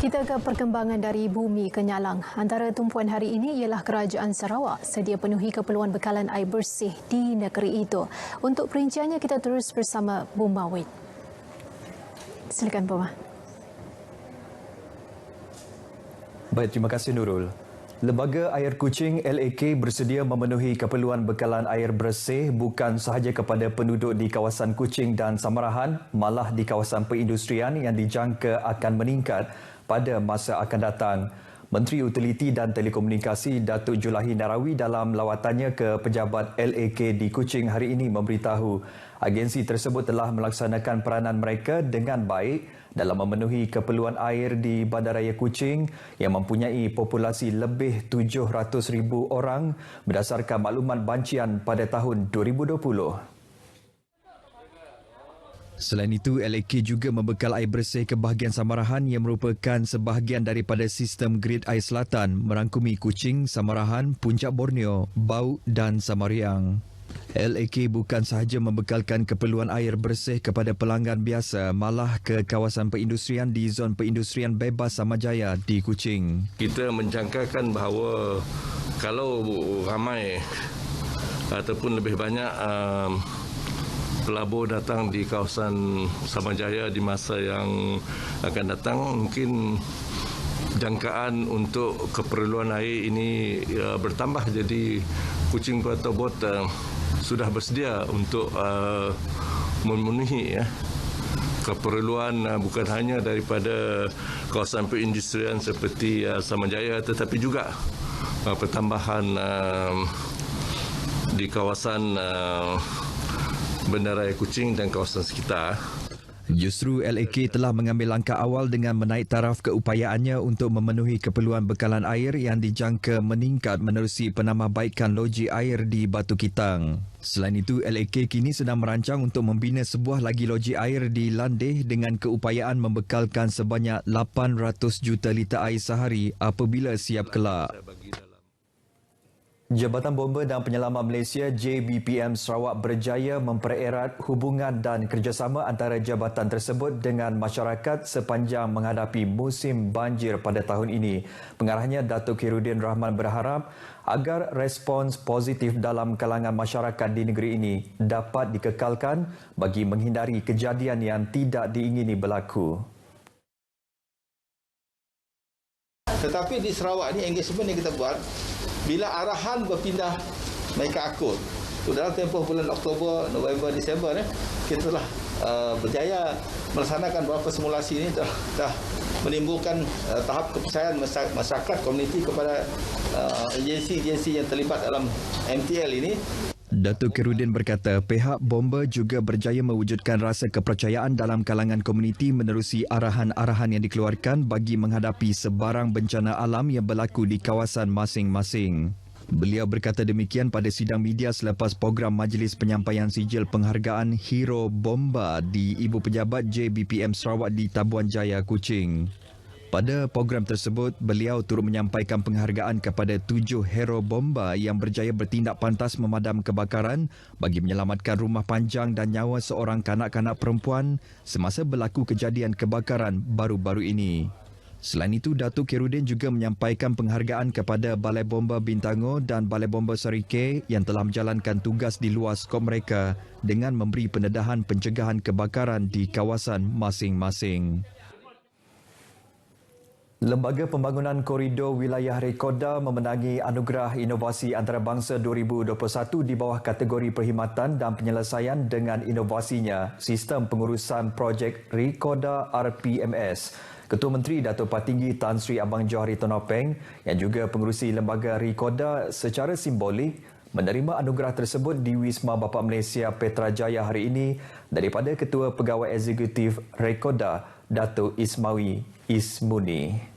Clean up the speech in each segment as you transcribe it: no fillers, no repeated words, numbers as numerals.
Kita ke perkembangan dari bumi ke Nyalang. Antara tumpuan hari ini ialah Kerajaan Sarawak sedia penuhi keperluan bekalan air bersih di negeri itu. Untuk perinciannya kita terus bersama Buma Wid. Silakan Buma. Baik, terima kasih Nurul. Lembaga Air Kuching LAK bersedia memenuhi keperluan bekalan air bersih bukan sahaja kepada penduduk di kawasan Kuching dan Samarahan, malah di kawasan perindustrian yang dijangka akan meningkat pada masa akan datang. Menteri Utiliti dan Telekomunikasi Datuk Julahi Narawi dalam lawatannya ke pejabat LAK di Kuching hari ini memberitahu agensi tersebut telah melaksanakan peranan mereka dengan baik dalam memenuhi keperluan air di Bandaraya Kuching yang mempunyai populasi lebih 700,000 orang berdasarkan maklumat bancian pada tahun 2020. Selain itu, LAK juga membekal air bersih ke bahagian Samarahan yang merupakan sebahagian daripada sistem grid air selatan merangkumi Kuching, Samarahan, Puncak Borneo, Bau dan Samariang. LAK bukan sahaja membekalkan keperluan air bersih kepada pelanggan biasa, malah ke kawasan perindustrian di zon perindustrian bebas Samajaya di Kuching. Kita menjangkakan bahawa kalau ramai ataupun lebih banyak pelabur datang di kawasan Samajaya di masa yang akan datang, mungkin jangkaan untuk keperluan air ini bertambah. Jadi Kuching Puerto Bot sudah bersedia untuk memenuhi keperluan bukan hanya daripada kawasan perindustrian seperti Samajaya, tetapi juga pertambahan di kawasan Bandaraya Kuching dan kawasan sekitar. Justru LAK telah mengambil langkah awal dengan menaik taraf keupayaannya untuk memenuhi keperluan bekalan air yang dijangka meningkat menerusi penambahbaikan loji air di Batu Kitang. Selain itu, LAK kini sedang merancang untuk membina sebuah lagi loji air di Landeh dengan keupayaan membekalkan sebanyak 800 juta liter air sehari apabila siap kelak. Jabatan Bomba dan Penyelamat Malaysia JBPM Sarawak berjaya mempererat hubungan dan kerjasama antara jabatan tersebut dengan masyarakat sepanjang menghadapi musim banjir pada tahun ini. Pengarahnya Datuk Khairuddin Rahman berharap agar respons positif dalam kalangan masyarakat di negeri ini dapat dikekalkan bagi menghindari kejadian yang tidak diingini berlaku. Tetapi di Sarawak ni engagement yang kita buat, bila arahan berpindah mereka akut. Dalam tempoh bulan Oktober, November, Disember kita telah berjaya melaksanakan beberapa simulasi ini, dah menimbulkan tahap kepercayaan masyarakat komuniti kepada agensi-agensi yang terlibat dalam MTL ini. Datuk Khairuddin berkata pihak Bomba juga berjaya mewujudkan rasa kepercayaan dalam kalangan komuniti menerusi arahan-arahan yang dikeluarkan bagi menghadapi sebarang bencana alam yang berlaku di kawasan masing-masing. Beliau berkata demikian pada sidang media selepas program Majlis Penyampaian Sijil Penghargaan Hero Bomba di Ibu Pejabat JBPM Sarawak di Tabuan Jaya, Kuching. Pada program tersebut, beliau turut menyampaikan penghargaan kepada 7 hero bomba yang berjaya bertindak pantas memadam kebakaran bagi menyelamatkan rumah panjang dan nyawa seorang kanak-kanak perempuan semasa berlaku kejadian kebakaran baru-baru ini. Selain itu, Datuk Khairuddin juga menyampaikan penghargaan kepada Balai Bomba Bintango dan Balai Bomba Sarike yang telah menjalankan tugas di luar skop mereka dengan memberi pendedahan pencegahan kebakaran di kawasan masing-masing. Lembaga Pembangunan Koridor Wilayah Rekoda memenangi Anugerah Inovasi Antarabangsa 2021 di bawah kategori perkhidmatan dan penyelesaian dengan inovasinya Sistem Pengurusan Projek Rekoda RPMS. Ketua Menteri Datuk Patinggi Tan Sri Abang Johari Tonopeng yang juga pengerusi lembaga Rekoda secara simbolik menerima anugerah tersebut di Wisma Bapa Malaysia Petrajaya hari ini daripada Ketua Pegawai Eksekutif Rekoda Datuk Ismawi Ismuni.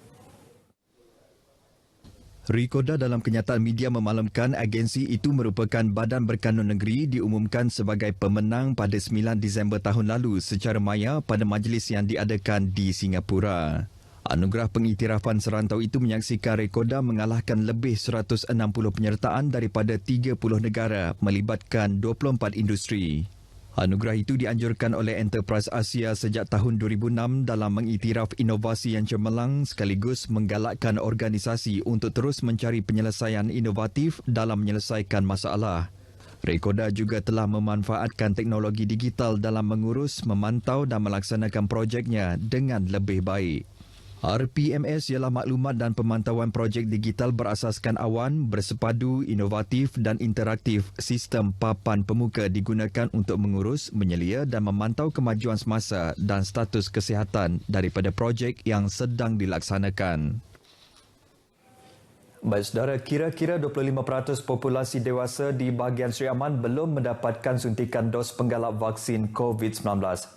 Rekoda dalam kenyataan media memaklumkan agensi itu merupakan badan berkanun negeri diumumkan sebagai pemenang pada 9 Disember tahun lalu secara maya pada majlis yang diadakan di Singapura. Anugerah pengiktirafan serantau itu menyaksikan Rekoda mengalahkan lebih 160 penyertaan daripada 30 negara melibatkan 24 industri. Anugerah itu dianjurkan oleh Enterprise Asia sejak tahun 2006 dalam mengiktiraf inovasi yang cemerlang sekaligus menggalakkan organisasi untuk terus mencari penyelesaian inovatif dalam menyelesaikan masalah. Rekoda juga telah memanfaatkan teknologi digital dalam mengurus, memantau dan melaksanakan projeknya dengan lebih baik. RPMS ialah maklumat dan pemantauan projek digital berasaskan awan, bersepadu, inovatif dan interaktif. Sistem papan pemuka digunakan untuk mengurus, menyelia dan memantau kemajuan semasa dan status kesihatan daripada projek yang sedang dilaksanakan. Baik saudara, kira-kira 25% populasi dewasa di bahagian Sri Aman belum mendapatkan suntikan dos penggalak vaksin COVID-19.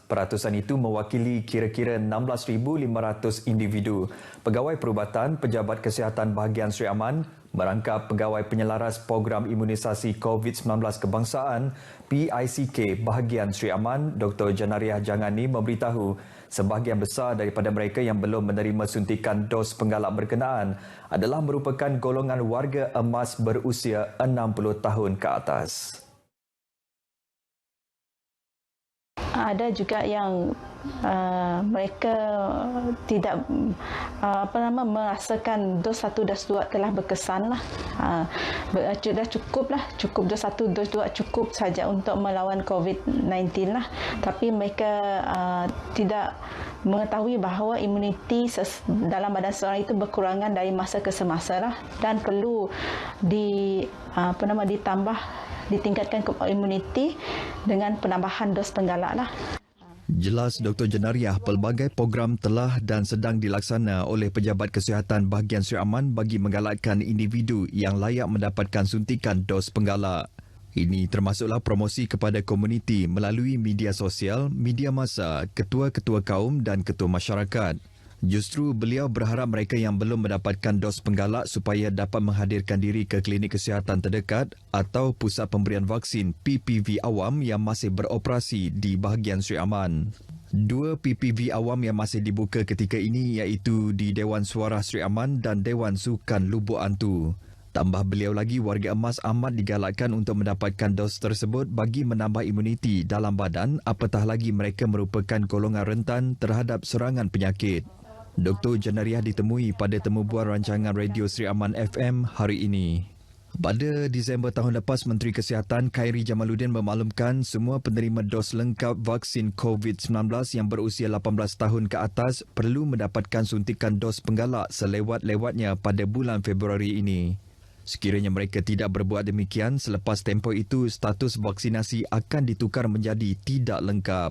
Peratusan itu mewakili kira-kira 16,500 individu. Pegawai Perubatan Pejabat Kesihatan bahagian Sri Aman merangkap Pegawai Penyelaras Program Imunisasi COVID-19 Kebangsaan PICK bahagian Sri Aman, Dr. Janariah Jangani memberitahu sebahagian besar daripada mereka yang belum menerima suntikan dos penggalak berkenaan adalah merupakan golongan warga emas berusia 60 tahun ke atas. Ada juga yang mereka tidak merasakan dos 1 dos 2 telah berkesan lah. Dah cukup lah, cukup dos 1 dos 2 cukup saja untuk melawan COVID-19 lah. Tapi mereka tidak mengetahui bahawa imuniti dalam badan seorang itu berkurangan dari masa ke semasa lah, dan perlu ditingkatkan imuniti dengan penambahan dos penggalak lah. Jelas Dr. Janariah, pelbagai program telah dan sedang dilaksana oleh Pejabat Kesihatan bahagian Sri Aman bagi menggalakkan individu yang layak mendapatkan suntikan dos penggalak. Ini termasuklah promosi kepada komuniti melalui media sosial, media massa, ketua-ketua kaum dan ketua masyarakat. Justru beliau berharap mereka yang belum mendapatkan dos penggalak supaya dapat menghadirkan diri ke klinik kesihatan terdekat atau pusat pemberian vaksin PPV awam yang masih beroperasi di bahagian Sri Aman. 2 PPV awam yang masih dibuka ketika ini iaitu di Dewan Suara Sri Aman dan Dewan Sukan Lubuk Antu. Tambah beliau lagi, warga emas amat digalakkan untuk mendapatkan dos tersebut bagi menambah imuniti dalam badan, apatah lagi mereka merupakan golongan rentan terhadap serangan penyakit. Dr. Janariah ditemui pada temubual rancangan Radio Sri Aman FM hari ini. Pada Disember tahun lepas, Menteri Kesihatan Khairi Jamaluddin memaklumkan semua penerima dos lengkap vaksin COVID-19 yang berusia 18 tahun ke atas perlu mendapatkan suntikan dos penggalak selewat-lewatnya pada bulan Februari ini. Sekiranya mereka tidak berbuat demikian, selepas tempoh itu status vaksinasi akan ditukar menjadi tidak lengkap.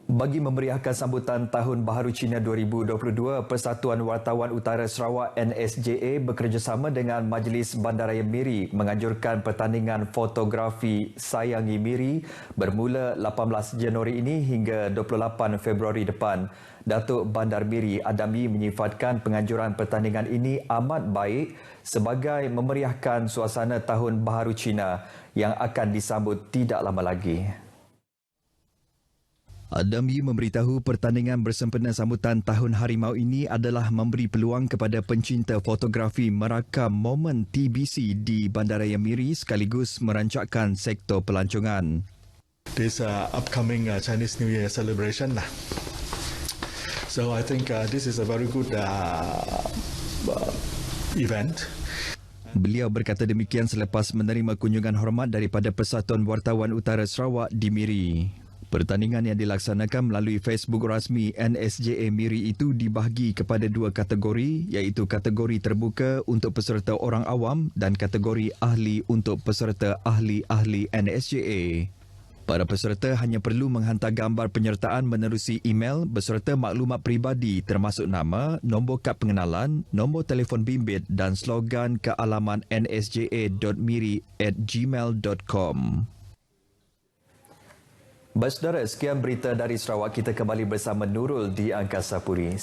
Bagi memeriahkan sambutan Tahun Baharu Cina 2022, Persatuan Wartawan Utara Sarawak NSJA bekerjasama dengan Majlis Bandaraya Miri menganjurkan pertandingan fotografi Sayangi Miri bermula 18 Januari ini hingga 28 Februari depan. Datuk Bandar Miri Adami menyifatkan penganjuran pertandingan ini amat baik sebagai memeriahkan suasana Tahun Baharu Cina yang akan disambut tidak lama lagi. Adami memberitahu pertandingan bersempena sambutan Tahun Harimau ini adalah memberi peluang kepada pencinta fotografi merakam momen TBC di Bandaraya Miri sekaligus merancakkan sektor pelancongan. This upcoming Chinese New Year celebration lah. So I think this is a very good event. Beliau berkata demikian selepas menerima kunjungan hormat daripada Persatuan Wartawan Utara Sarawak di Miri. Pertandingan yang dilaksanakan melalui Facebook rasmi NSJA Miri itu dibahagi kepada 2 kategori, iaitu kategori terbuka untuk peserta orang awam dan kategori ahli untuk peserta ahli-ahli NSJA. Para peserta hanya perlu menghantar gambar penyertaan menerusi email beserta maklumat peribadi termasuk nama, nombor kad pengenalan, nombor telefon bimbit dan slogan ke alaman nsja.miri@gmail.com. Baik saudara, sekian berita dari Sarawak. Kita kembali bersama Nurul di Angkasa Puri.